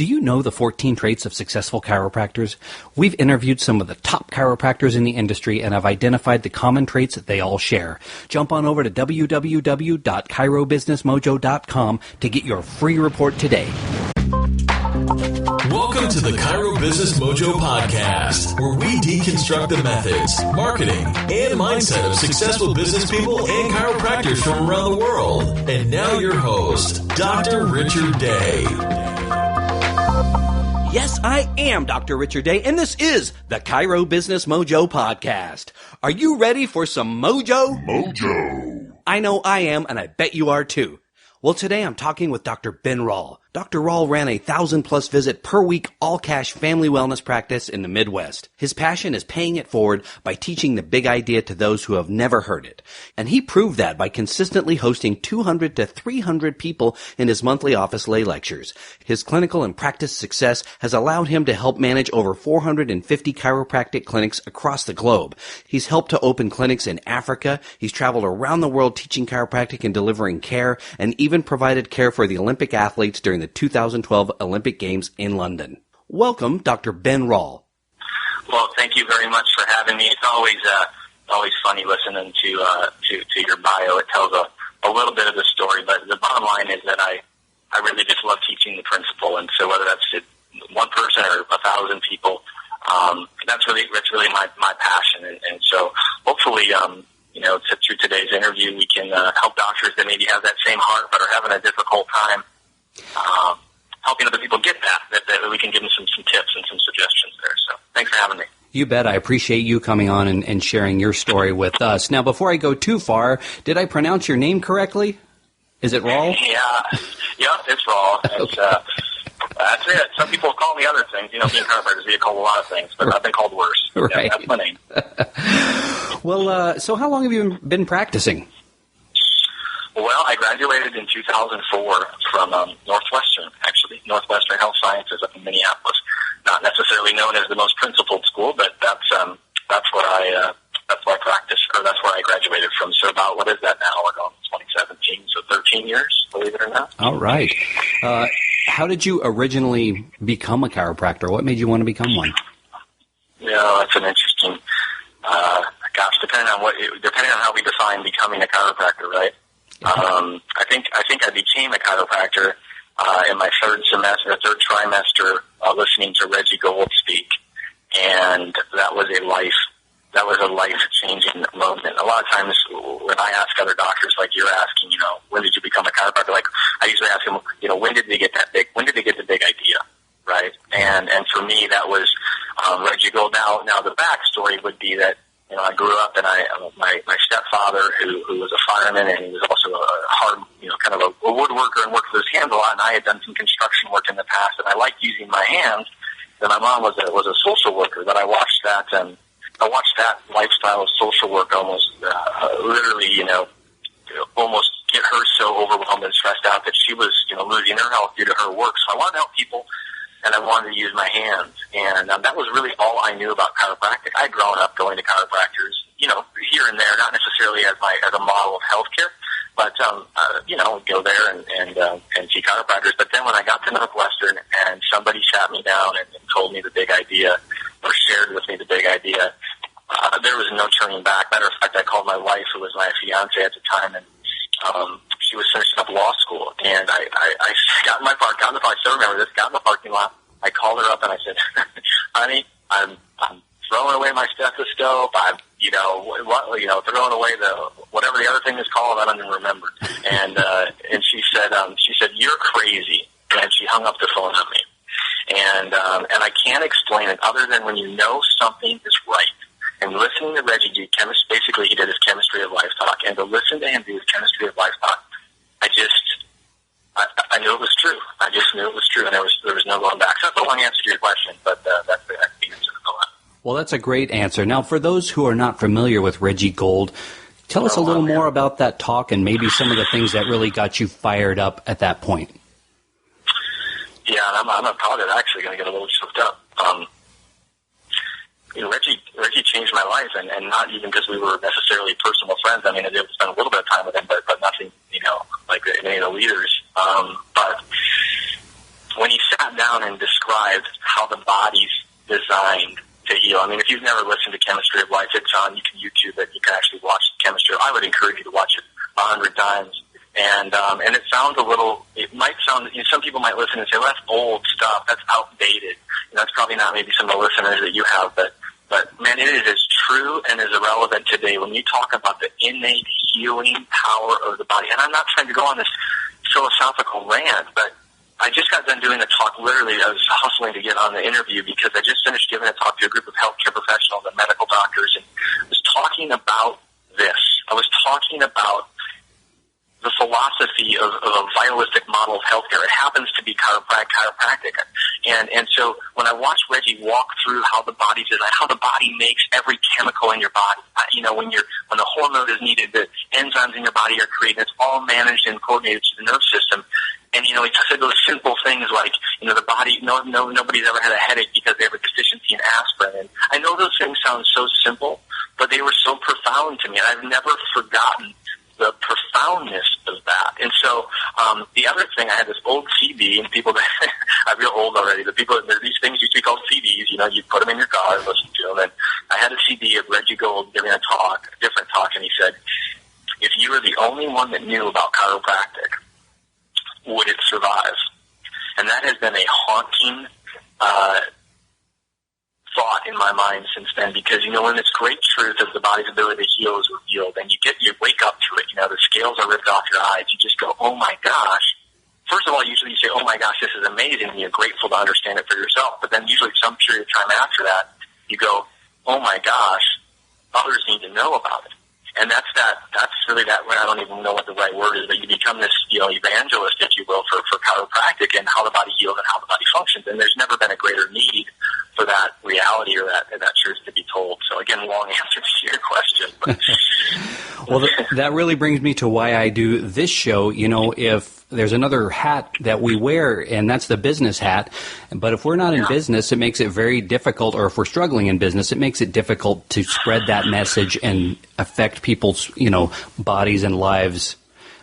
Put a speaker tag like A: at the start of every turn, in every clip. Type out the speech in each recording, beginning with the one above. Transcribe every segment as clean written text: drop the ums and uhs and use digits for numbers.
A: Do you know the 14 traits of successful chiropractors? We've interviewed some of the top chiropractors in the industry and have identified the common traits that they all share. Jump on over to www.chirobusinessmojo.com to get your free report today.
B: Welcome to the Chiro Business Mojo podcast, where we deconstruct the methods, marketing, and mindset of successful business people and chiropractors from around the world. And now your host, Dr. Richard Day.
A: Yes, I am Dr. Richard Day, and this is the Chiro Business Mojo podcast. Are you ready for some mojo?
C: Mojo.
A: I know I am, and I bet you are too. Well, today I'm talking with Dr. Ben Rall. Dr. Rall ran a 1,000-plus visit per week all-cash family wellness practice in the Midwest. His passion is paying it forward by teaching the big idea to those who have never heard it. And he proved that by consistently hosting 200 to 300 people in his monthly office lay lectures. His clinical and practice success has allowed him to help manage over 450 chiropractic clinics across the globe. He's helped to open clinics in Africa. He's traveled around the world teaching chiropractic and delivering care, and even provided care for the Olympic athletes during the 2012 Olympic Games in London. Welcome, Dr. Ben Rall.
D: Well, thank you very much for having me. It's always funny listening to your bio. It tells a little bit of the story, but the bottom line is that I really just love teaching the principle, and so whether that's one person or 1,000 people, that's really my passion, and so hopefully through today's interview, we can help doctors that maybe have that same heart but are having a difficult time helping other people get that we can give them some tips and some suggestions there. So thanks for having me.
A: You bet. I appreciate you coming on and sharing your story with us. Now, before I go too far, did I pronounce your name correctly? Is it Rall?
D: Yeah, it's Rall. It's, that's it. Some people call me other things. Being chiropractors, we get called a lot of things, but I've been called worse.
A: Right.
D: Yeah, that's my name.
A: Well, so how long have you been practicing?
D: Well, I graduated in 2004 from Northwestern Health Sciences up in Minneapolis. Not necessarily known as the most principled school, but that's where I practiced, or that's where I graduated from. So about, what is that now? We're going 2017, so 13 years, believe it or not.
A: All right. How did you originally become a chiropractor? What made you want to become one?
D: Yeah, that's an interesting. Depending on how we define becoming a chiropractor, right? I think I became a chiropractor in my third trimester, listening to Reggie Gold speak, and that was a life-changing moment. A lot of times when I ask other doctors, like you're asking, when did you become a chiropractor? Like I usually ask them, when did they get the big idea, right? And for me, that was Reggie Gold. Now the backstory would be that. I grew up, and my stepfather, who was a fireman, and he was also a hard, kind of a woodworker and worked with his hands a lot. And I had done some construction work in the past, and I liked using my hands. And my mom was a social worker, but I watched that lifestyle of social work almost, literally, almost get her so overwhelmed and stressed out that she was, losing her health due to her work. So I wanted to help people. And I wanted to use my hands, and that was really all I knew about chiropractic. I'd grown up going to chiropractors, here and there, not necessarily as a model of healthcare, but go there and see chiropractors. But then when I got to Northwestern, and somebody sat me down and told me the big idea, or shared with me the big idea, there was no turning back. Matter of fact, I called my wife, who was my fiance at the time, and she was finishing up law school, and I got in the parking lot. I called her up and I said, honey, I'm throwing away my stethoscope. I'm, throwing away whatever the other thing is called. I don't even remember. And she said, you're crazy. And she hung up the phone on me. And I can't explain it other than when you know something is right. And listening to Reggie do basically he did his chemistry of life talk, and to listen to him do his chemistry of life talk, I knew it was true. I just knew it was true, and there was no going back. So that's a long answer to your question, but that's the answer to that.
A: Well, that's a great answer. Now, for those who are not familiar with Reggie Gold, tell us a little more about that talk and maybe some of the things that really got you fired up at that point.
D: Yeah, and I'm probably actually going to get a little choked up. Reggie changed my life, and not even because we were necessarily personal friends. I mean, I did spend a little bit of time with him, but nothing, like any of the leaders. But when he sat down and described how the body's designed to heal. I mean, if you've never listened to Chemistry of Life, it's on. You can YouTube it. You can actually watch Chemistry. I would encourage you to watch it 100 times. And it sounds it might sound, some people might listen and say, well, that's old stuff. That's outdated. That's probably not maybe some of the listeners that you have, but man, it is as true and as irrelevant today when you talk about the innate healing power of the body. And I'm not trying to go on this philosophical rant, but I just got done doing a talk. Literally, I was hustling to get on the interview because I just finished giving a talk to a group of healthcare professionals and medical doctors, and I was talking about this. I was talking about the philosophy of a vitalistic model of healthcare. It happens to be chiropractic. And so when I watched Reggie walk through how the body's designed, how the body makes every chemical in your body, when the hormone is needed, the enzymes in your body are created, it's all managed and coordinated to the nerve system. And, he said those simple things like, the body, nobody's ever had a headache because they have a deficiency in aspirin. And I know those things sound so simple, but they were so profound to me. And I've never forgotten the profoundness of that. And so the other thing, I had this old CD, and people that I'm real old already, there's these things used to be called CDs, you put them in your car and listen to them. And I had a CD of Reggie Gold giving a different talk, and he said, if you were the only one that knew about chiropractic, would it survive? And that has been a haunting thought in my mind since then, because when this great truth of the body's ability to heal is revealed, and you wake up to it, the scales are ripped off your eyes, you just go, oh my gosh. First of all, usually you say, oh my gosh, this is amazing, and you're grateful to understand it for yourself. But then usually some period of time after that, you go, oh my gosh, others need to know about it. And that's really that, I don't even know what the right word is, but you become this, evangelist, if you will, for chiropractic and how the body heals and how the body functions. And there's never been a greater need for that reality or that truth to be told. So again, long answer to your question. But
A: well, that really brings me to why I do this show. If there's another hat that we wear, and that's the business hat, but if we're not in business, it makes it very difficult, or if we're struggling in business, it makes it difficult to spread that message and affect people's, bodies and lives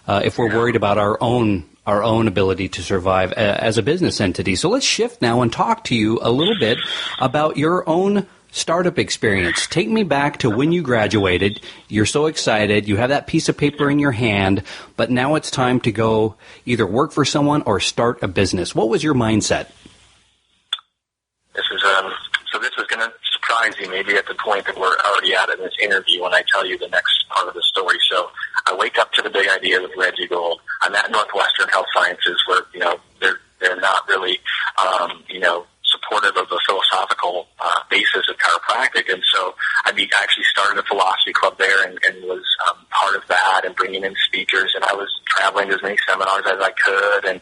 A: if we're worried about our own ability to survive as a business entity. So let's shift now and talk to you a little bit about your own startup experience. Take me back to when you graduated. You're so excited. You have that piece of paper in your hand, but now it's time to go either work for someone or start a business. What was your mindset?
D: This is going to surprise you maybe at the point that we're already at in this interview when I tell you the next part of the story. So I wake up to the big idea with Reggie Gold. I'm at Northwestern Health Sciences where, they're not really, supportive of the philosophical basis of chiropractic. And so I actually started a philosophy club there and was part of that and bringing in speakers. And I was traveling to as many seminars as I could. And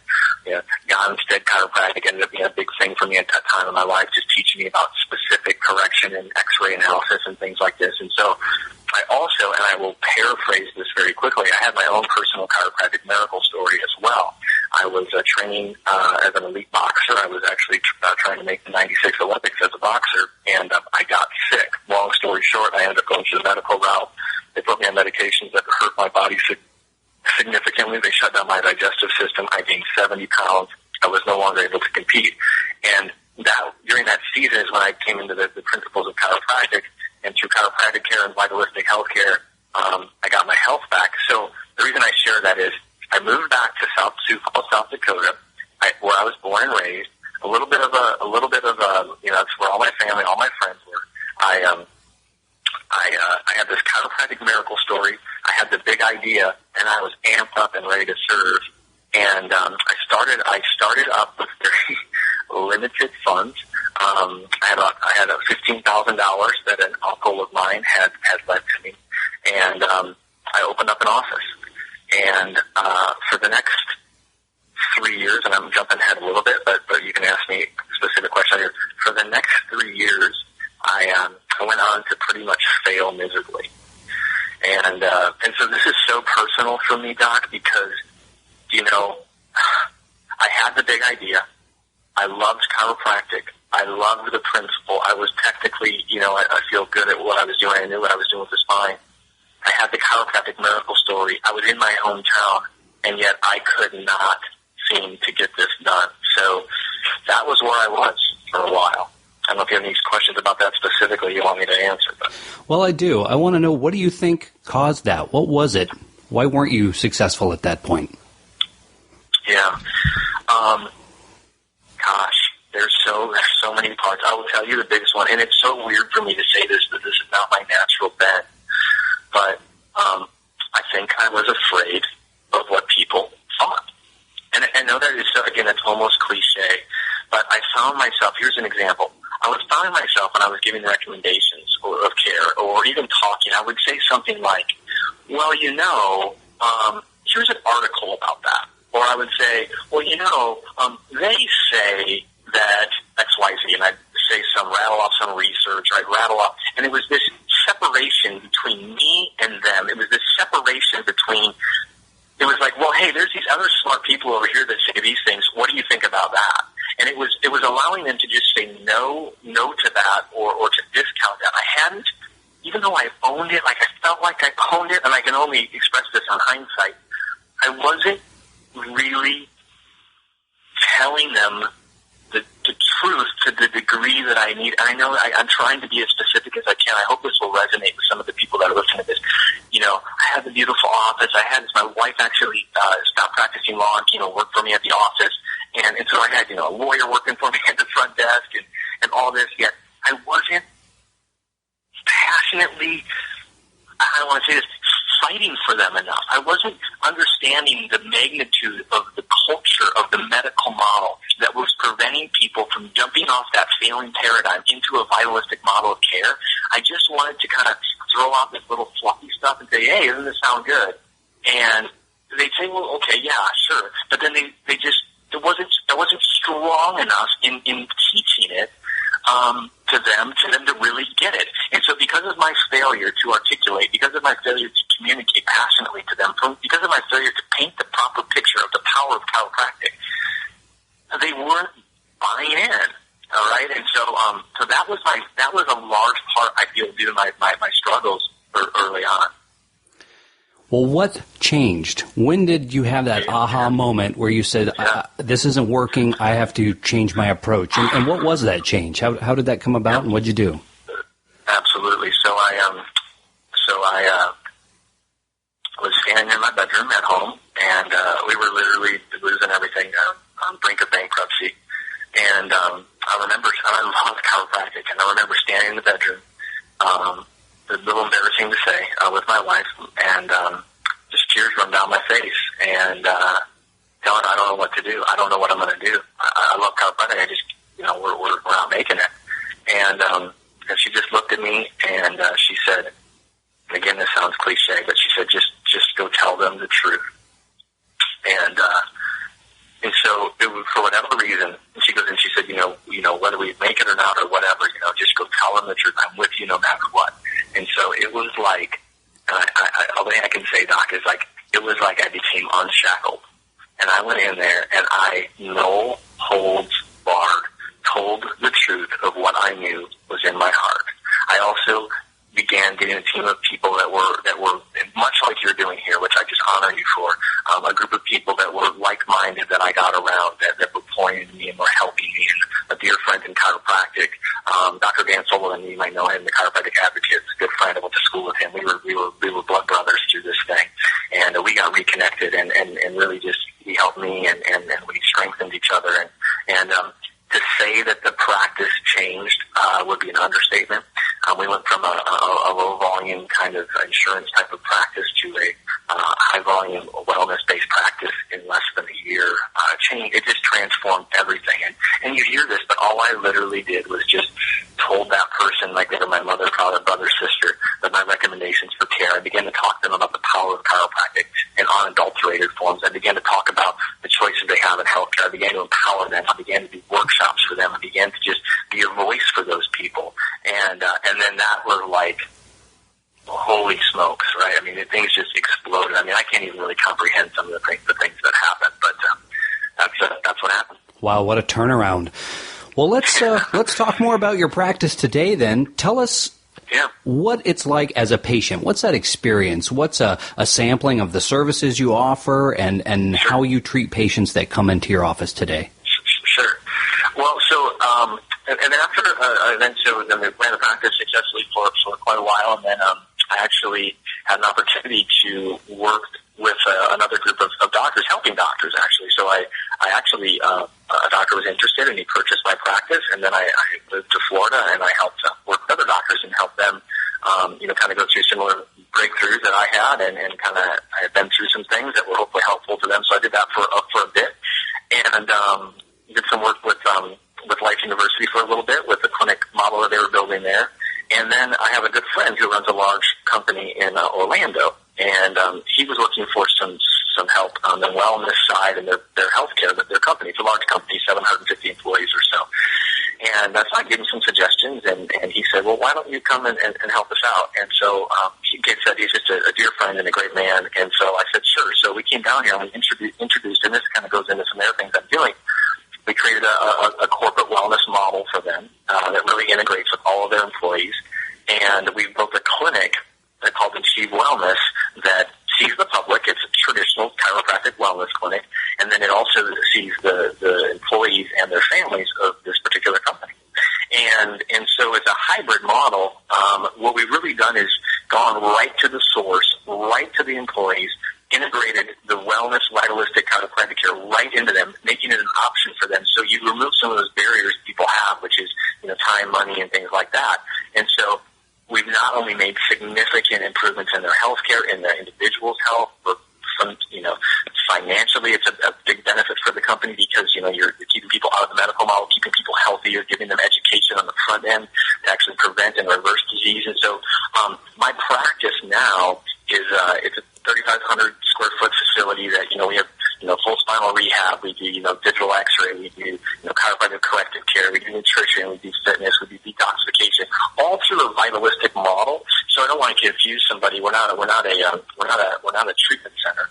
D: Gonstead Chiropractic ended up being a big thing for me at that time in my life, just teaching me about specific correction and x-ray analysis and things like this. And so I also, and I will paraphrase this very quickly, I had my own personal chiropractic miracle story as well. I was training as an elite boxer. I was actually trying to make the 96 Olympics as a boxer, and I got sick. Long story short, I ended up going to the medical route. They put me on medications that hurt my body significantly. They shut down my digestive system. I gained 70 pounds. I was no longer able to compete. And during that season is when I came into the principles of chiropractic, and through chiropractic care and vitalistic health care, I got my health back. So the reason I share that is I moved back to Sioux Falls, South Dakota, where I was born and raised. A little bit of that's where all my family, all my friends were. I had this chiropractic miracle story. I had the big idea, and I was amped up and ready to serve. And I started up with very limited funds. I had $15,000 that an uncle of mine had lent to me, and I opened up an office. And for the next 3 years, and I'm jumping ahead a little bit, but you can ask me a specific question here. For the next 3 years, I went on to pretty much fail miserably. And so this is so personal for me, Doc, because, I had the big idea. I loved chiropractic. I loved the principle. I was technically, I feel good at what I was doing. I knew what I was doing with the spine. I had the chiropractic miracle story. I was in my hometown, and yet I could not seem to get this done. So that was where I was for a while. I don't know if you have any questions about that specifically you want me to answer. But.
A: Well, I do. I want to know, what do you think caused that? What was it? Why weren't you successful at that point?
D: Yeah. Gosh, there's so many parts. I will tell you the biggest one, and it's so weird for me to say this, but this is not my natural bent. But I think I was afraid of what people thought. And I know that is, again, it's almost cliche, but I found myself, here's an example. I was finding myself when I was giving recommendations of care or even talking, I would say something like, well, here's an article about that. Or I would say, well, they say that XYZ, and I'd say rattle off some research, or I'd rattle off, and it was this separation between me and them. It was this separation between, it was like, well, hey, there's these other smart people over here that say these things. What do you think about that? And it was allowing them to just say no to that, or to discount that. I hadn't, even though I owned it, like I felt like I owned it, and I can only express this on hindsight, I wasn't really telling them the truth to the degree that I need. And I know I'm trying to be as specific as I can. I hope this will resonate with some of the people that are listening to this. I had the beautiful office. My wife actually stopped practicing law and, worked for me at the office. And so I had, a lawyer working for me at the front desk and all this. Yet I wasn't passionately, I don't want to say this, fighting for them enough. I wasn't understanding the magnitude of the culture of the medical model that was preventing people from jumping off that failing paradigm into a vitalistic model of care. I just wanted to kind of throw out this little fluffy stuff and say, hey, doesn't this sound good? And they'd say, well, okay, yeah, sure. But then they just, I wasn't strong enough in teaching it to them to really get it. And so because of my failure to articulate, because of my failure to communicate passionately to them, because of my failure to paint the proper picture of the power of chiropractic, they weren't buying in. All right, and so that was a large part, I feel, due to my struggles early on.
A: Well, what changed? When did you have that aha moment where you said, this isn't working, I have to change my approach? And what was that change? How did that come about, and what did you do?
D: Absolutely. So I was standing in my bedroom at home, and we were literally losing everything, on the brink of bankruptcy. And I remember, I love chiropractic, and I remember standing in the bedroom, it's a little embarrassing to say, with my wife, and just tears run down my face, and telling I don't know what to do. I don't know what I'm going to do. I love chiropractic. I just, we're not making it. And she just looked at me, and she said, and again, this sounds cliche, but she said, just go tell them the truth. And so it was, for whatever reason, she goes and she said, whether we make it or not or whatever, just go tell them the truth. I'm with you no matter what. And so it was like, all I can say, Doc, is like, it was like I became unshackled. And I went in there and I, no holds barred, told the truth of what I knew was in my heart. I also began getting a team of people that were much like you're doing here, which I just honor you for, a group of people that were like-minded that I got around, that were pointing to me and were helping me, and a dear friend in chiropractic, Dr. Dan Sullivan, you might know him, the chiropractic advocate, a good friend. I went to school with him. We were blood brothers through this thing, and we got reconnected, and really just, he helped me, and we strengthened each other, and to say that the practice changed would be an understatement. We went from a low-volume kind of insurance type of practice to a high-volume wellness-based practice in less than a year. It just transformed everything. And you hear this, but all I literally did was just told that person, like they were my mother, father, brother, sister, that my recommendations for care. I began to talk to them about the power of chiropractic in unadulterated forms. I began to talk about the choices they have in healthcare. I began to empower them. I began to do workshops for them. I began to just be a voice for those people. And then that was like, holy smokes, right? I mean, things just exploded. I mean, I can't even really comprehend some of the things that happened, but that's what happened.
A: Wow, what a turnaround. Well, let's talk more about your practice today then. Tell us what it's like as a patient. What's that experience? What's a sampling of the services you offer and how you treat patients that come into your office today?
D: Sure. Well, and then after, then we ran the practice successfully for quite a while, and then I actually had an opportunity to work with another group of doctors, helping doctors, actually. So I actually, a doctor was interested, and he purchased my practice, and then I moved to Florida, and I helped work with other doctors and help them, kind of go through similar breakthroughs that I had, and kind of I had been through some things that were hopefully helpful to them. So I did that for a bit, and did some work with Life University for a little bit with the clinic model that they were building there. And then I have a good friend who runs a large company in Orlando, and he was looking for some help on the wellness side and their healthcare, their company. It's a large company, 750 employees or so. And so I gave him some suggestions, and he said, well, why don't you come and help us out? And so he said he's just a dear friend and a great man, and so I said, sure. So we came down here and we introduced, and this kind of goes into some other things I'm doing. We created a corporate wellness model for them that really integrates with all of their employees, and we built a clinic called Achieve Wellness that sees the public. It's a traditional chiropractic wellness clinic, and then it also sees the employees and their families of this particular company. And so it's a hybrid model. What we've really done is gone right to the source, right to the employees, integrated the wellness, vitalistic chiropractic care right into them, making it an option for them. So you remove some of those barriers people have, which is, time, money, and things like that. And so we've not only made significant improvements in their health care, in the individual's health, but financially it's a big benefit for the company because, you're keeping people out of the medical model, keeping people healthy, you're giving them education on the front end to actually prevent and reverse disease. And so my practice now is it's a 3,500 square foot facility that, we have, full spinal rehab, we do, digital x-ray, we do, chiropractic corrective care, we do nutrition, we do fitness, we do detoxification, all through a vitalistic model. So I don't want to confuse somebody. We're not a treatment center.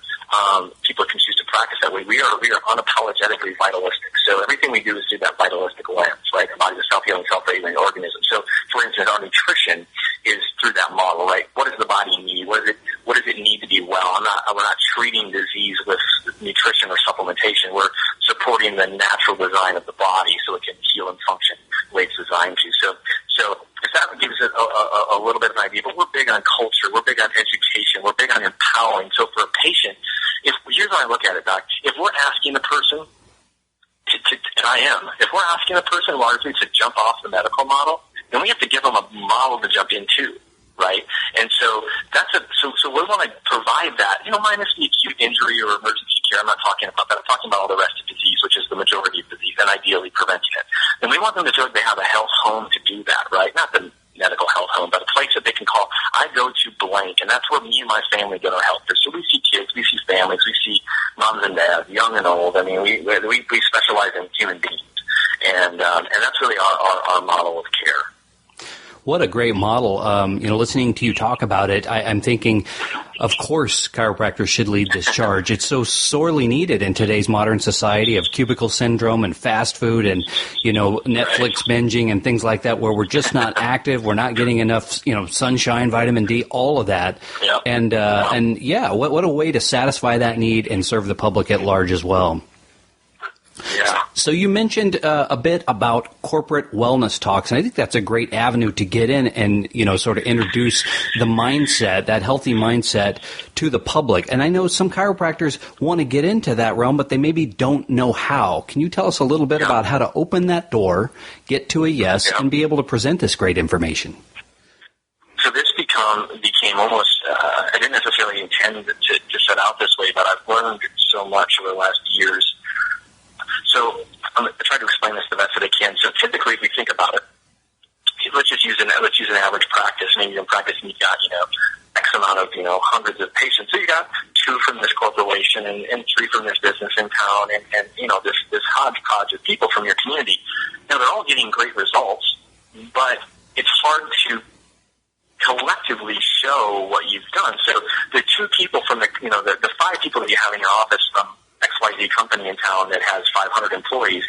D: People can choose to practice that way. We are unapologetically vitalistic. So everything we do is through that vitalistic lens, right? The body is a self-healing, self-regulating organism. So, for instance, our nutrition is through that model, right? What does the body need? What does it need to be well? We're not treating disease with nutrition or supplementation. We're supporting the natural design of the body so it can heal and function the way it's designed to. So if that gives it a little bit of an idea, but we're big on culture, we're big on education, we're big on empowering. So for a patient, here's how I look at it, Doc. If we're asking the person if we're asking a person largely to jump off the medical model, then we have to give them a model to jump into, right? And so so we want to provide that, minus the acute injury or emergency care. I'm not talking about that. I'm talking about all the rest of disease, which is the majority of disease, and ideally preventing it. And we want them to feel like they have a health home to do that, right? Not the medical health home, but a place that they can call, I go to blank, and that's where me and my family get our health care. So we see kids, we see families, we see moms and dads, young and old. I mean, we specialize in human beings, and that's really our model of care.
A: What a great model. Listening to you talk about it, I'm thinking, of course, chiropractors should lead this charge. It's so sorely needed in today's modern society of cubicle syndrome and fast food and, Netflix binging and things like that, where we're just not active. We're not getting enough, sunshine, vitamin D, all of that. Yep. And what a way to satisfy that need and serve the public at large as well.
D: Yeah.
A: So you mentioned a bit about corporate wellness talks, and I think that's a great avenue to get in and, sort of introduce the mindset, that healthy mindset, to the public. And I know some chiropractors want to get into that realm, but they maybe don't know how. Can you tell us a little bit about how to open that door, get to a yes, and be able to present this great information?
D: So this became almost, I didn't necessarily intend to set out this way, but I've learned so much over the last years. So I'm going to try to explain this the best that I can. So typically, if we think about it, let's use an average practice. Maybe you're practicing, you've got X amount of hundreds of patients. So you got 2 from this corporation and 3 from this business in town, and this hodgepodge of people from your community. Now they're all getting great results, but it's hard to collectively show what you've done. So the 2 people from the 5 people that you have in your office from XYZ company in town that has 500 employees,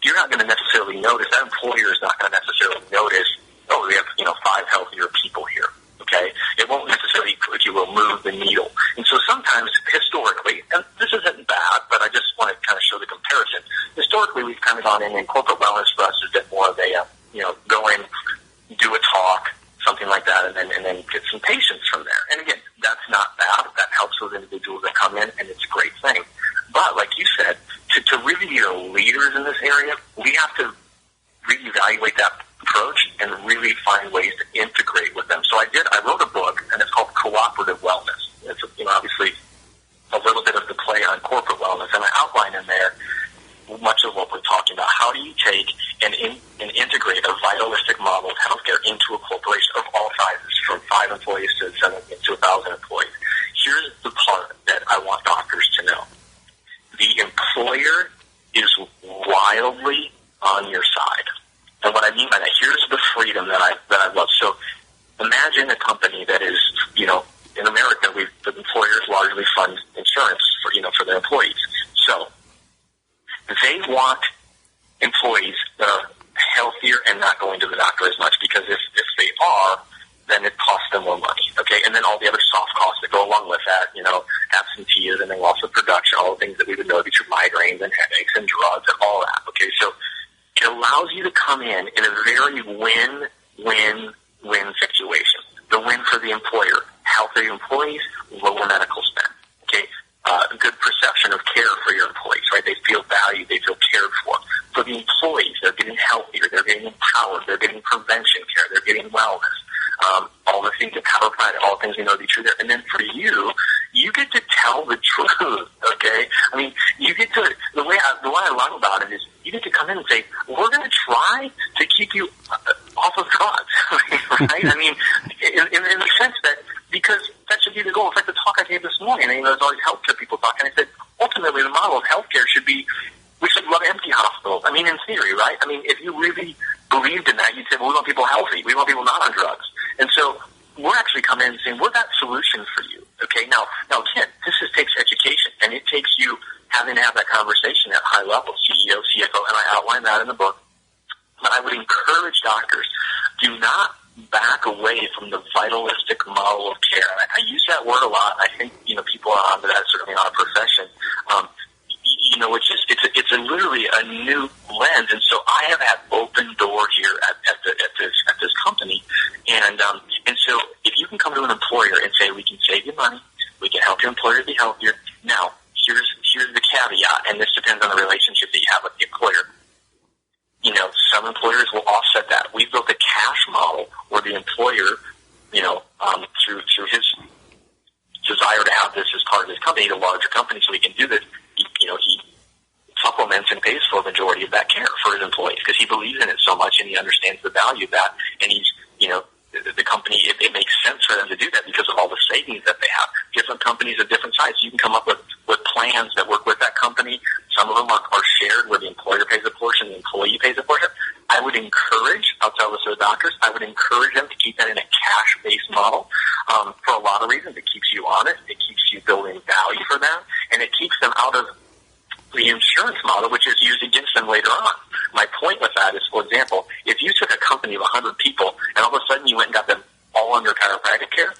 D: you're not going to necessarily notice, that employer is not going to necessarily notice, we have, 5 healthier people here, okay? It won't necessarily, if you will, move the needle. And so sometimes, historically, and this isn't bad, but I just want to kind of show the comparison. Historically, we've kind of gone in corporate wellness reevaluate that approach and really find ways to integrate with them. So I wrote a book, and it's called Cooperative Wellness. It's, obviously a little bit of the play on corporate wellness, and I outline in there much of what we're talking about. How do you take and integrate a vitalistic model of healthcare into a corporation of all sizes, from 5 employees to 1,000 employees? Here's the part that I want doctors to know. The employer is wildly on your side. And what I mean by that, here's the freedom that I love. So imagine a company that is, in America, the employers largely fund insurance for their employees. So they want employees that are healthier and not going to the doctor as much, because if they are, then it costs them more money, okay? And then all the other soft costs that go along with that, absenteeism and loss of production, all the things that we would know to be true, migraines and headaches and drugs and all that, okay? So it allows you to come in a very win-win-win situation. The win for the employer, healthy employees, lower medical spend, okay? A good perception of care for your employees, right? They feel valued, they feel cared for. For the employees, they're getting healthier, they're getting empowered, they're getting prevention care, they're getting wellness. All the things that chiropractic, all the things we know to be true there. And then for you get to tell the truth, okay? I mean, you get to, the way I love about it is you get to come in and say, we're going to try to keep you off of drugs, right? I mean, in the sense that, because that should be the goal. It's like the talk I gave this morning. There's all these healthcare people talking. I said, ultimately, the model of healthcare should be, we should love empty hospitals. I mean, in theory, right? I mean, if you really believed in that, you'd say, well, we want people healthy. We want people not on drugs. And so we're actually coming in and saying, we're that solution for you. Okay, now again, this takes education, and it takes you having to have that conversation at high level, CEO, CFO, and I outline that in the book. But I would encourage doctors, do not back away from the vitalistic model of care. And I use that word a lot. I think, people are onto that, certainly in our profession. It's literally a new lens. And so I have had open door here at this company. And so if you can come to an employer and say, we can save you money, we can help your employer be healthier. Now, here's the caveat, and this depends on the relationship that you have with the employer. Some employers will offset that. We've built a cash model where the employer, through his desire to have this as part of his company, a larger company, so he can do this, he supplements and pays for a majority of that care for his employees because he believes in it so much and he understands the value of that. And he's, the company, it makes sense for them to do that because of all the savings that they have. Different companies of different sizes. You can come up with plans that work with that company. Some of them are shared where the employer pays a portion, the employee pays a portion. I would encourage, I'll tell this to the doctors, I would encourage them to keep that in a cash-based model for a lot of reasons. It keeps you honest. It keeps you building value for them. And it keeps them out of the insurance model, which is used against them later on. My point with that is, for example, if you took a company of 100 people and all of a sudden you went and got them all under chiropractic care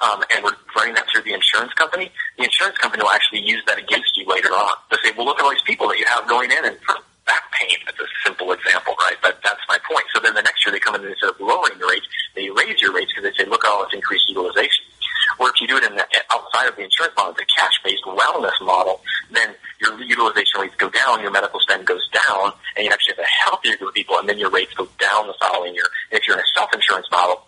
D: and were running that through the insurance company will actually use that against you later on. They'll say, well, look at all these people that you have going in and for back pain. That's a simple example, right? But that's my point. So then the next year they come in and instead of lowering your rates, they raise your rates because they say, look at all this increased utilization. Or if you do it outside of the insurance model, it's a cash-based wellness model, then your utilization rates go down, your medical spend goes down, and you actually have a healthier group of people, and then your rates go down the following year. And if you're in a self-insurance model,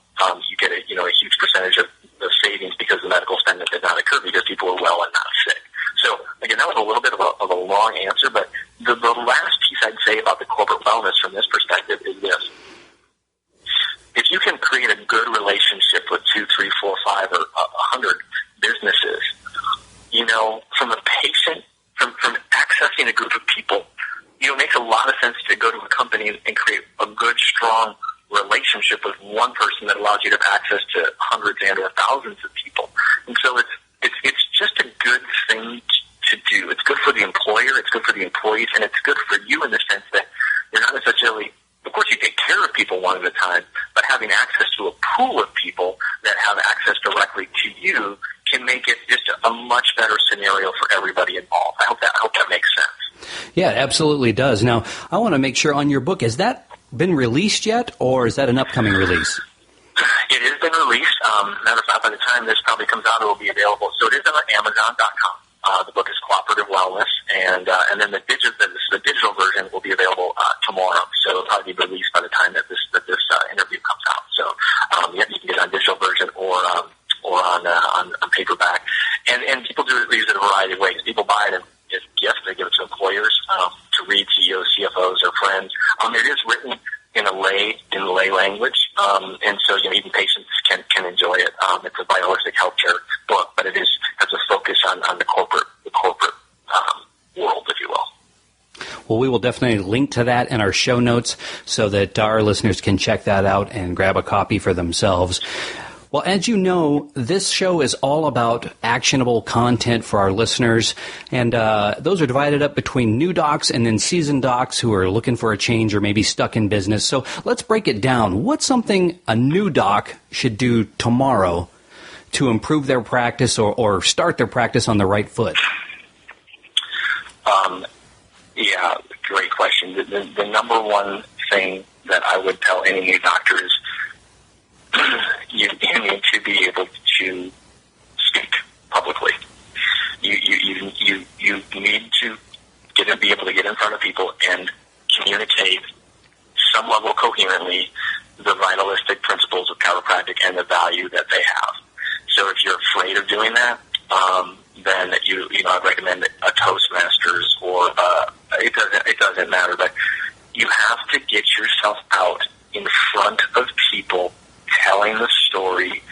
D: you get a huge percentage of the savings because the medical spend that did not occur because people are well and not sick. So, again, that was a little bit of a long answer, but the last piece I'd say about the corporate wellness from this perspective is this. If you can create a good relationship with 2, 3, 4, 5, or 100 businesses, from a patient, from accessing a group of people, it makes a lot of sense to go to a company and create a good, strong relationship with one person that allows you to have access to hundreds and or thousands of people. And so it's just a good thing to do. It's good for the employer, it's good for the employees, and it's good for you in the sense that you're not necessarily, of course you take care of people one at a time, but having access to a pool of people that have access directly to you can make it just a much better scenario for everybody involved. I hope that makes sense.
A: Yeah, it absolutely does. Now, I want to make sure on your book, has that been released yet, or is that an upcoming release?
D: It has been released. Matter of fact, by the time this probably comes out, it will be available. So it is on Amazon.com. The book is Cooperative Wellness, and then the digital version will be available tomorrow, so it'll probably be released by the time that this interview comes out. So you can get it on digital version or on paperback. And people use it a variety of ways. People buy it as gifts. They give it to employers to read, CEOs, CFOs, or friends. It is written in lay language, and so even patients can enjoy it. It's a vitalistic healthcare book, but it has a focus on the corporate world, if you will.
A: Well, we will definitely link to that in our show notes so that our listeners can check that out and grab a copy for themselves. Well, as you know, this show is all about actionable content for our listeners, and those are divided up between new docs and then seasoned docs who are looking for a change or maybe stuck in business. So let's break it down. What's something a new doc should do tomorrow to improve their practice or start their practice on the right foot?
D: Yeah, great question. The number one thing that I would tell any new doctor is you need to be able to speak publicly. You need to be able to get in front of people and communicate some level coherently the vitalistic principles of chiropractic and the value that they have. So if you're afraid of doing that, then I'd recommend a Toastmasters or it doesn't matter, but you have to get yourself out in front of people, telling the story,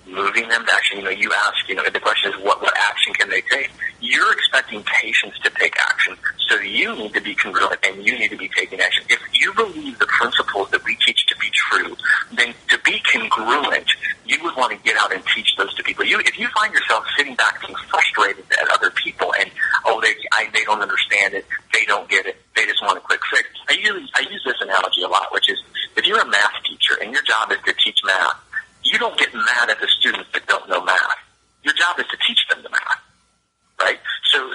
D: moving them to action. You ask, the question is what action can they take? You're expecting patients to take action, so you need to be congruent and you need to be taking action. If you believe the principles that we teach to be true, then to be congruent, you would want to get out and teach those to people. If you find yourself sitting back being frustrated at other people and, they don't understand it, they don't get it, they just want a quick fix. I use this analogy a lot, which is if you're a math teacher and your job is to teach math, you don't get mad at the students that don't know math. Your job is to teach them the math, right?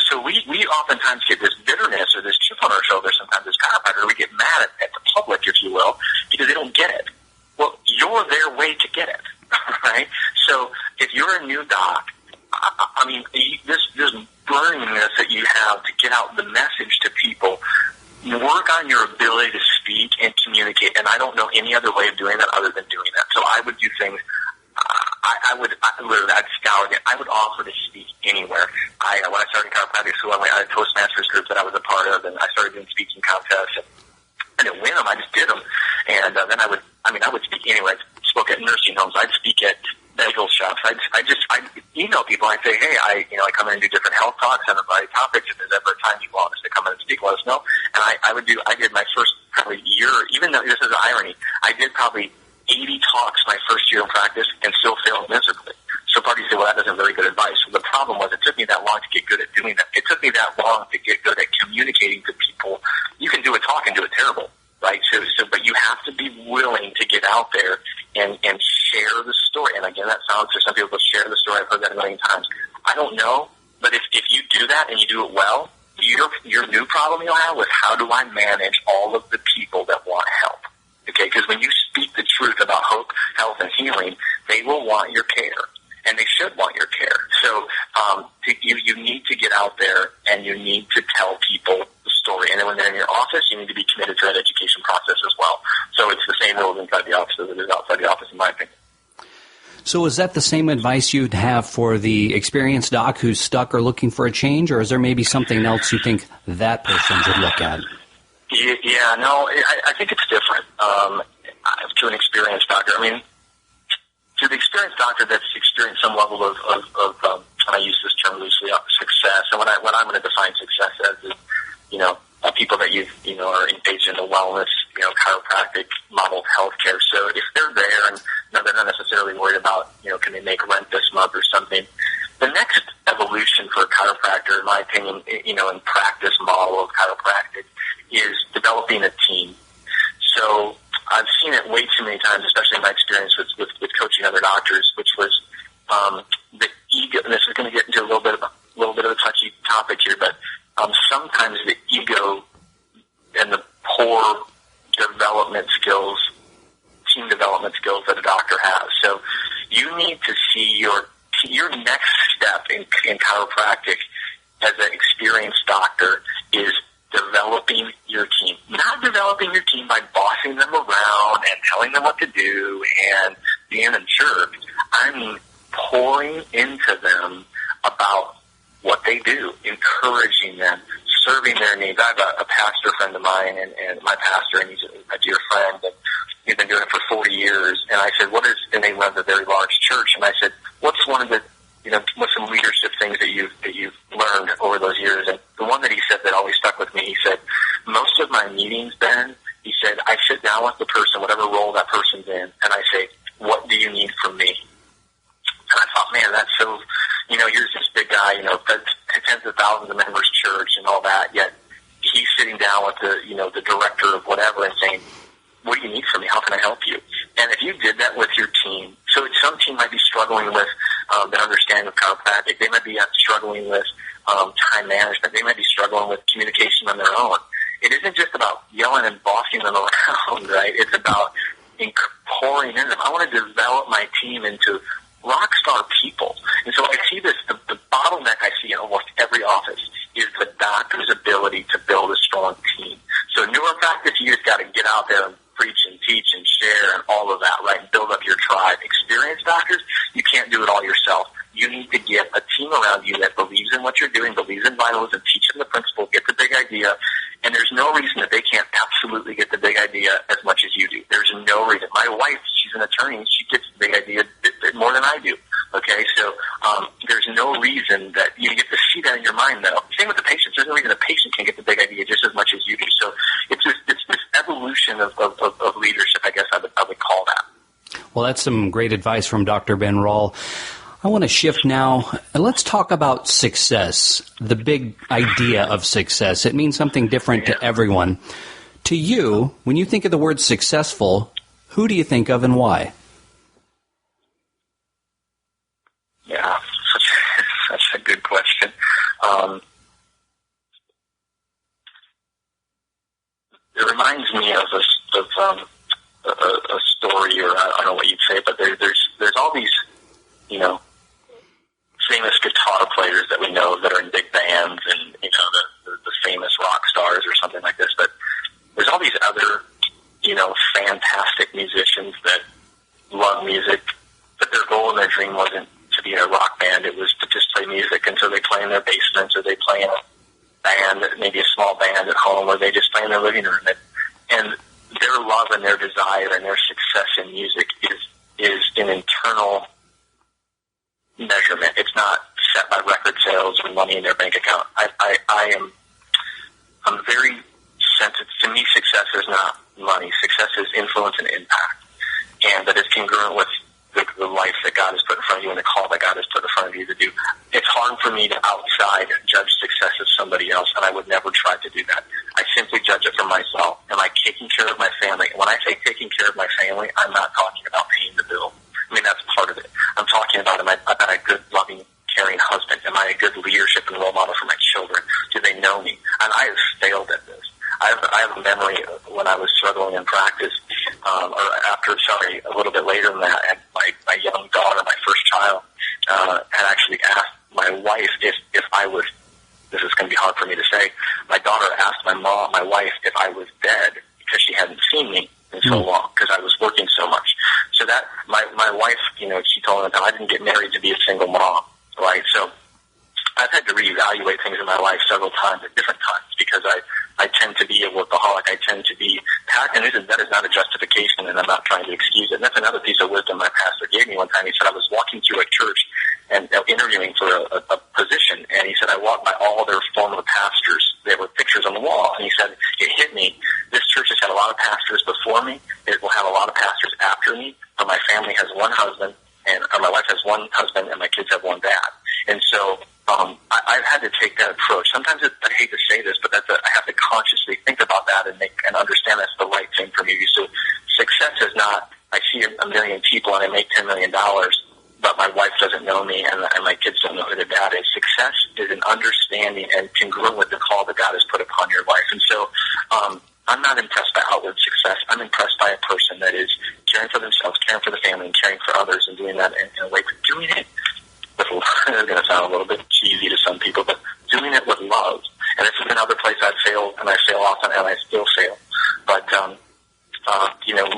D: So we oftentimes get this bitterness or this chip on our shoulder sometimes as chiropractors. We get mad at the public, if you will, because they don't get it. Well, you're their way to get it, right? So if you're a new doc, this burningness that you have to get out the message to people, work on your ability to speak and communicate, and I don't know any other way of doing that other than doing that. So I would do things, I'd scour it. I would offer to speak anywhere. When I started chiropractic school, I had a Toastmasters group that I was a part of, and I started doing speaking contests, and I didn't win them, I just did them. And then I would speak anywhere. I spoke at nursing homes, I'd speak at bagel shops. I'd email people. I'd say, hey, I come in and do different health talks on a variety of topics. If there's ever a time you want us to come in and speak, let us know. And I did my first probably year, even though this is an irony, I did probably 80 talks my first year in practice and still failed miserably. So parties say, well, that isn't very good advice. Well, the problem was it took me that long to get good at doing that. It took me that long to get good at communicating to people. You can do a talk and do it terrible, right? But you have to be willing to get out there and share the story. And again, that sounds, for some people, share the story. I've heard that a million times. I don't know, but if you do that and you do it well, your new problem you'll have is how do I manage all of the people that want help? Okay, because when you speak the truth about hope, health, and healing, they will want your care, and they should want your care. So you need to get out there, and you need to tell people the story. And then when they're in your office, you need to be committed to that education process as well. So it's the same rules inside the office as it is outside the office, in my opinion.
A: So is that the same advice you'd have for the experienced doc who's stuck or looking for a change, or is there maybe something else you think that person should look at?
D: Yeah, no, I think it's different to an experienced doctor. I mean, to the experienced doctor that's experienced some level of and I use this term loosely, success. And what I'm going to define success as is, people that are engaged in the wellness, chiropractic modeled healthcare. So if they're there and they're not necessarily worried about, can they make rent this month or something. The next evolution for a chiropractor, in my opinion, in practice model of chiropractic, is developing a team. So I've seen it way too many times, especially in my experience with coaching other doctors, which was the ego. And this is going to get into a little bit of a touchy topic here, but sometimes the ego and the poor team development skills that a doctor has. So you need to see your next step in chiropractic as an experienced doctor is developing your team. Not developing your team by bossing them around and telling them what to do and being a jerk. I mean, pouring into them about what they do, encouraging them, serving their needs. I have a pastor friend of mine, and my pastor, and he's a dear friend, and he's been doing it for 40 years. And I said, and they run a very large church, and I said, what's one of the, what's some leadership things that you've learned over those years? And the one that he said that always stuck with me, he said, most of my meetings, Ben, he said, I sit down with the person, whatever role that person's in, and I say, what do you need from me? And I thought, man, that's so, here's this big guy, tens of thousands of members church and all that, yet he's sitting down with the director of whatever and saying, what do you need from me? How can I help you? And if you did that with your team, so some team might be struggling with their understanding of chiropractic. They might be struggling with time management. They might be struggling with communication on their own. It isn't just about yelling and bossing them around, right? It's about pouring in them. I want to develop my team into rock star people. And so I see this, the bottleneck I see in almost every office is the doctor's ability to build a strong team. So neuropractice, you just got to get out there and preach and teach and share and all of that, right? And build up your tribe. Experienced doctors, you can't do it all yourself. You need to get a team around you that believes in what you're doing, believes in vitalism, teach them the principle, get the big idea. And there's no reason that they can't absolutely get the big idea as much as you do. There's no reason. My wife, she's an attorney, and she gets the big idea more than I do. Okay, so there's no reason that you get to see that in your mind, though. Same with the patients. There's no reason the patient can get the big idea just as much as you do. So it's this evolution of leadership, I guess I would call that.
A: Well, that's some great advice from Dr. Ben Rall. I want to shift now, and let's talk about success, the big idea of success. It means something different to everyone. To you, when you think of the word successful, who do you think of and why?
D: Yeah, such a good question. It reminds me of a story, or I don't know what you'd say, but there's all these, famous guitar players that we know that are in big bands and, the famous rock stars or something like this. But there's all these other, fantastic musicians that love music, but their goal and their dream wasn't to be in a rock band. It was to just play music. And so they play in their basements, or they play in a band, maybe a small band at home, or they just play in their living room. And their love and their desire and their success in music is an internal measurement. It's not set by record sales or money in their bank account. I'm very sensitive. To me, success is not money. Success is influence and impact, and that is congruent with the life that God has put in front of you and the call that God has put in front of you to do. It's hard for me to outside judge success of somebody else, and I would never try to do that. I simply judge it for myself. Am I taking care of my family? And when I say taking care of my family, I'm not talking about paying the bill. I mean, that's part of it. I'm talking about, am I a good, loving, caring husband? Am I a good leadership and role model for my children? Do they know me? And I have failed at this. I have a memory of when I was struggling in practice, a little bit later than that, and my young daughter, my first child, had actually asked my wife if I was, this is going to be hard for me to say, my daughter asked my wife if I was dead because she hadn't seen me in so long, because I was working so much. So that, my wife, she told me that I didn't get married to be a single mom, right? So I've had to reevaluate things in my life several times at different times, because I tend to be a workaholic. I tend to be, and that is not a justification, and I'm not trying to excuse it. And that's another piece of wisdom my pastor gave me one time. He said, I was walking through a church and interviewing for a position, and he said, I walked by all their former pastors. There were pictures on the wall, and he said, it hit me. This church has had a lot of pastors before me. It will have a lot of pastors after me, but my family has one husband, or my wife has one husband, and my kids have one dad. And so I've had to take that approach. Sometimes I hate to say this, but I have to consciously think about that and understand that's the right thing for me. So success is not, I see a million people and I make $10 million, but my wife doesn't know me and my kids don't know who their dad is. Success is an understanding and congruent with the call that God has put upon your life. And so I'm not impressed by outward success. I'm impressed by a person that is caring for themselves, caring for the family, and caring for others, and doing that in a way, but doing it with love. It's going to sound a little bit cheesy to some people, but doing it with love. And this is another place I've failed, and I fail often, and I still fail. But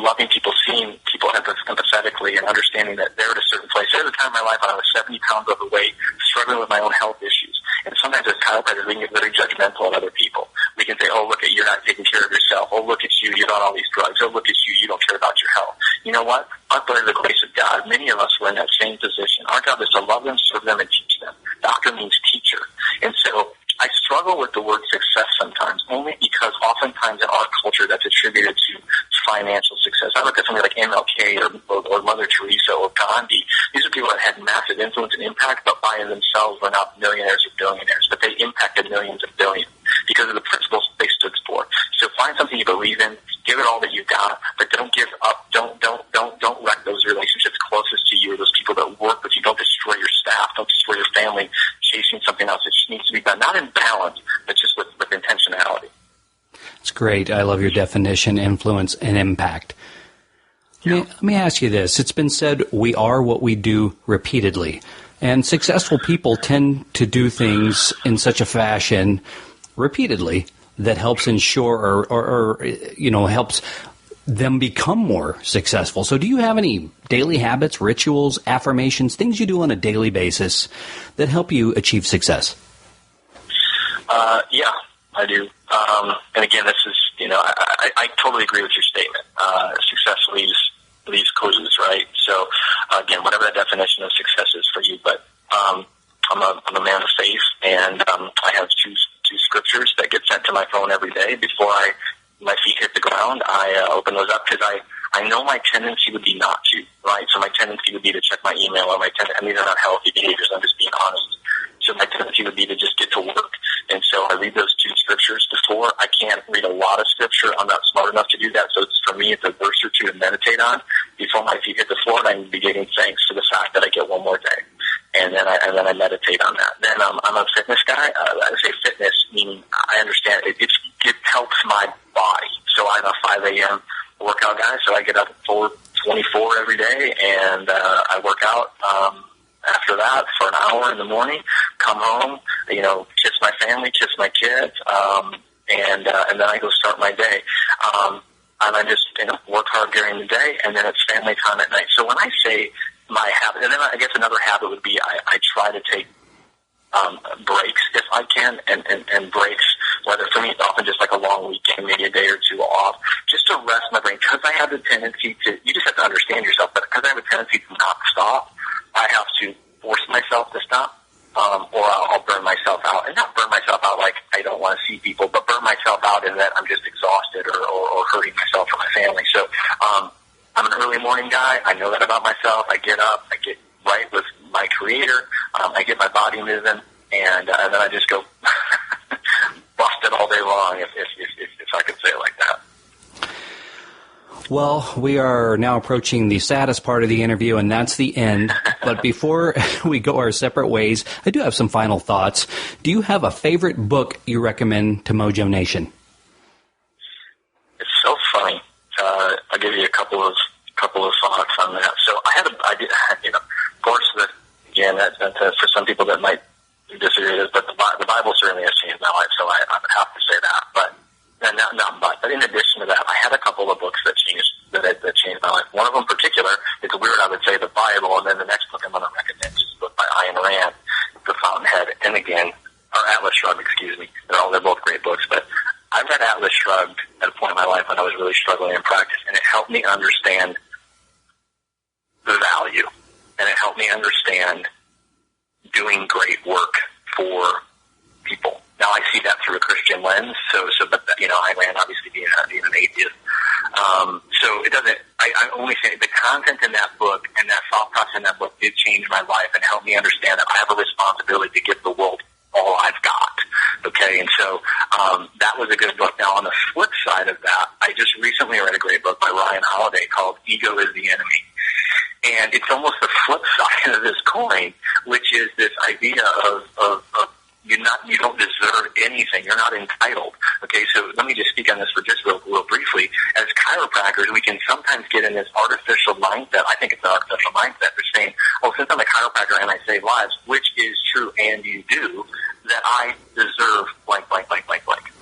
D: loving people, seeing people empathetically, and understanding that they're at a certain place. There was a time in my life when I was 70 pounds overweight, struggling with my own health issues. And sometimes as chiropractors, we can get very judgmental of other people. We can say, oh, look at you, you're not taking care of yourself. Oh, look at you, you're on all these drugs. Oh, look at you, you don't care about your health. You know what? But by the grace of God, many of us were in that same position. Our job is to love them, serve them, and teach them. Doctor means teacher. And so I struggle with the word success sometimes, only because oftentimes in our culture that's attributed to financial success. I look at somebody like MLK or Mother Teresa or Gandhi. These are people that had massive influence and impact, but by themselves were not millionaires or billionaires, but they impacted millions and billions because of the principles they stood for. So find something you believe in, give it all that you got, but don't give up. Don't wreck those relationships closest to you, those people that work with you. Don't destroy your staff. Don't destroy your family chasing something else that just needs to be done, not in balance, but just with intentionality.
A: It's great. I love your definition, influence, and impact.
D: Yeah.
A: Let me ask you this. It's been said we are what we do repeatedly. And successful people tend to do things in such a fashion repeatedly that helps ensure or helps them become more successful. So do you have any daily habits, rituals, affirmations, things you do on a daily basis that help you achieve success?
D: Yeah, I do. And again, this is, I totally agree with your statement. Success leaves clues, right? So, again, whatever that definition of success is for you, but I'm a man of faith, and I have two scriptures that get sent to my phone every day before my feet hit the ground. I open those up because I know my tendency would be not to, right? So my tendency would be to check my email, or these are not healthy behaviors, I'm just being honest. So my tendency would be to just get to work. And so I read those two scriptures before. I can't read a lot of scripture. I'm not smart enough to do that. So for me, it's a verse or two to meditate on before my feet hit the floor. And I'm beginning thanks for the fact that I get one more day. And then I meditate on that. Then I'm a fitness guy. I say fitness, meaning I understand it helps my body. So I'm a 5 a.m. workout guy. So I get up at 4:24 every day, and I work out. After that, for an hour in the morning, come home, kiss my family, kiss my kids, and then I go start my day. And I just, work hard during the day, and then it's family time at night. So when I say my habit, and then I guess another habit would be I try to take breaks if I can, and breaks, whether for me it's often just like a long weekend, maybe a day or two off, just to rest my brain, because I have the tendency to, you just have to understand yourself, but because I have a tendency to not stop, I have to force myself to stop, or I'll burn myself out. And not burn myself out like I don't want to see people, but burn myself out in that I'm just exhausted or hurting myself or my family. So I'm an early morning guy. I know that about myself. I get up, I get right with my Creator, I get my body moving, and then I just go bust it all day long, if I could say it like that.
A: Well, we are now approaching the saddest part of the interview, and that's the end. But before we go our separate ways, I do have some final thoughts. Do you have a favorite book you recommend to Mojo Nation?
D: It's so funny. I'll give you a couple of thoughts on that. So I did, of course, again, that's for some people that might disagree with this, but the Bible certainly has changed my life, so I have to say that. But in addition to that, I had a couple of books that changed my life. One of them in particular, it's weird, I would say the Bible, and then the next book I'm going to recommend is a book by Ayn Rand, The Fountainhead, and again, or Atlas Shrugged, excuse me. They're both great books, but I read Atlas Shrugged at a point in my life when I was really struggling in practice, and it helped me understand the value, and it helped me understand doing great work for people. Now I see that through a Christian lens, but Ayn Rand obviously being an atheist. So it doesn't, I only say the content in that book and that thought process in that book did change my life and help me understand that I have a responsibility to give the world all I've got. Okay, and so that was a good book. Now on the flip side of that, I just recently read a great book by Ryan Holiday called Ego is the Enemy. And it's almost the flip side of this coin, which is this idea of you don't deserve anything. You're not entitled. Okay, so let me just speak on this for just real briefly. As chiropractors, we can sometimes get in this artificial mindset. I think it's an artificial mindset for saying, oh, since I'm a chiropractor and I save lives, which is true and you do, that I deserve blank, blank, blank, blank, blank.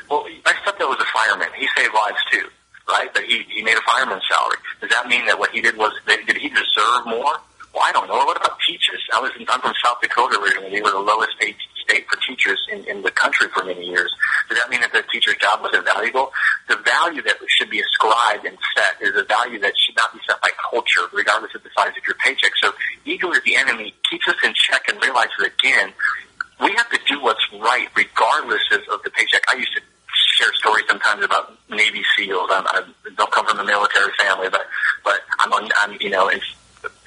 D: Well, I thought that was a fireman. He saved lives too, right? But he he made a fireman's salary. Does that mean that what he did was, did he deserve more? Well, I don't know. What about teachers? I'm from South Dakota originally. We were the lowest paid state for teachers in the country for many years. Does that mean that the teacher's job wasn't valuable? The value that should be ascribed and set is a value that should not be set by culture, regardless of the size of your paycheck. So ego is the enemy, keeps us in check and realizes, again, we have to do what's right regardless of the paycheck. I used to share stories sometimes about Navy SEALs. I don't come from a military family, but I'm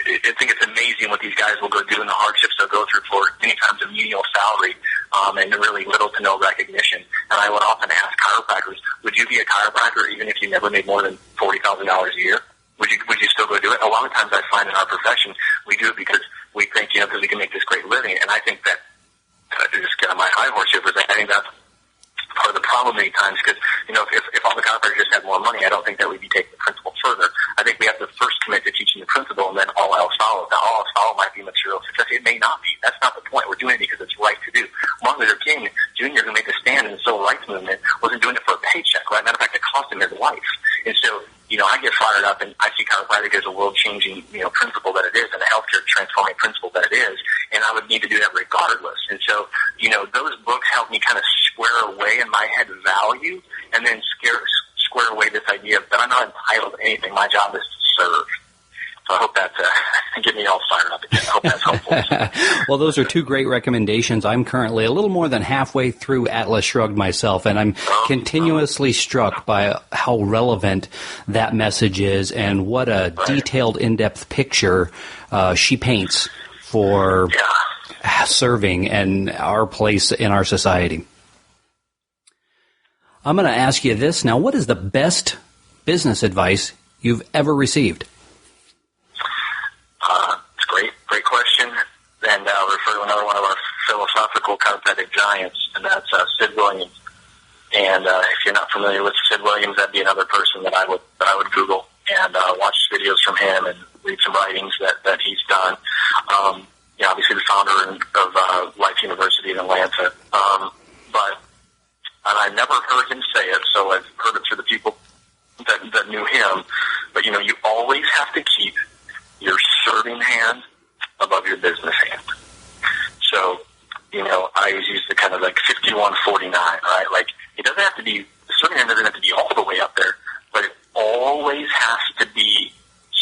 D: I think it's amazing what these guys will go do and the hardships they'll go through for many times a menial salary and really little to no recognition. And I would often ask chiropractors, would you be a chiropractor even if you never made more than $40,000 a year? Would you still go do it? A lot of times I find in our profession we do it because we think, because we can make this great living. And I think that, to just get on my high horse here for a second, I think that's part of the problem many times because, if all the chiropractors just had more money, I don't think that we'd be taking the principle further. I think we have to first commit to teaching the principle and then all else follows. Now, all else follows might be material success. It may not be. That's not the point. We're doing it because it's right to do. Martin Luther King Jr., who made the stand in the civil rights movement, wasn't doing it for a paycheck, right? Matter of fact, it cost him his life. And so, I get fired up and I see chiropractic as a world-changing, principle that it is and a healthcare transforming principle that it is. And I would need to do that regardless. And so, those books help me kind of square away in my head value and then square away this idea that I'm not entitled to anything. My job is to serve. So I hope that's get me all fired up again. I hope that's helpful.
A: Well, those are two great recommendations. I'm currently a little more than halfway through Atlas Shrugged myself, and I'm continuously struck by how relevant that message is and what a detailed, in-depth picture she paints for serving and our place in our society. I'm going to ask you this now. What is the best business advice you've ever received?
D: It's great question. And I'll refer to another one of our philosophical chiropractic giants, and that's Sid Williams. And if you're not familiar with Sid Williams, that'd be another person that I would Google and watch videos from him and read some writings that he's done. Obviously the founder of Life University in Atlanta. And I never heard him say it, so I've heard it through the people that knew him. But, you always have to keep your serving hand above your business hand. So, I always use the kind of like 51-49, right? Like, it doesn't have to be, the serving hand doesn't have to be all the way up there, but it always has to be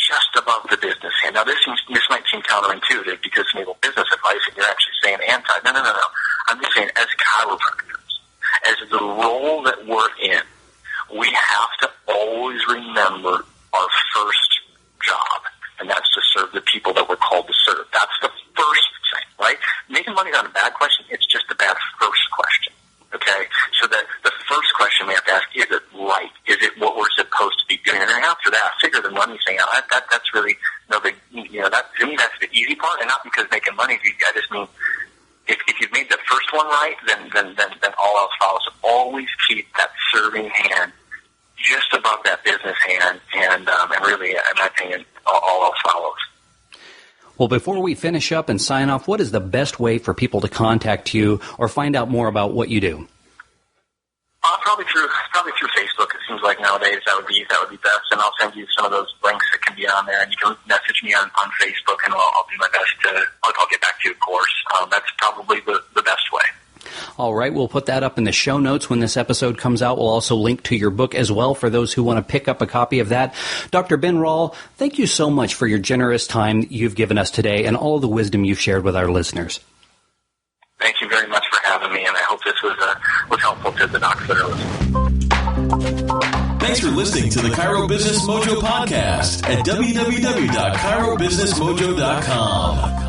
D: just above the business hand. Now, this might seem counterintuitive because it's maybe business advice and you're actually saying anti. No. I'm just saying as chiropractors, as the role that we're in, we have to always remember our first job, and that's to serve the people that we're called to serve. That's the first thing, right? Making money is not a bad question. It's just a bad first question, okay? So that the first question we have to ask, is it right? Is it what we're supposed to be doing? And then after that, figure the money thing out. That's really no big, to me, that's the easy part, and not because making money is easy. I just mean, if you've made the first one right, then all else follows. So always keep that serving hand just above that business hand, and really, in my opinion, all else follows.
A: Well, before we finish up and sign off, what is the best way for people to contact you or find out more about what you do?
D: Probably through Facebook. It seems like nowadays that would be best, and I'll send you some of those links that can be on there, and you can message me on Facebook, and I'll do my best to. I'll get back to you, of course. That's probably the best way.
A: All right, we'll put that up in the show notes when this episode comes out. We'll also link to your book as well for those who want to pick up a copy of that. Dr. Ben Rall, thank you so much for your generous time you've given us today and all the wisdom you've shared with our listeners.
D: Thank you very much for having me, and I hope this was helpful to the doctors that are listening.
B: Thanks for listening to the Chiro Business Mojo podcast at www.chirobusinessmojo.com.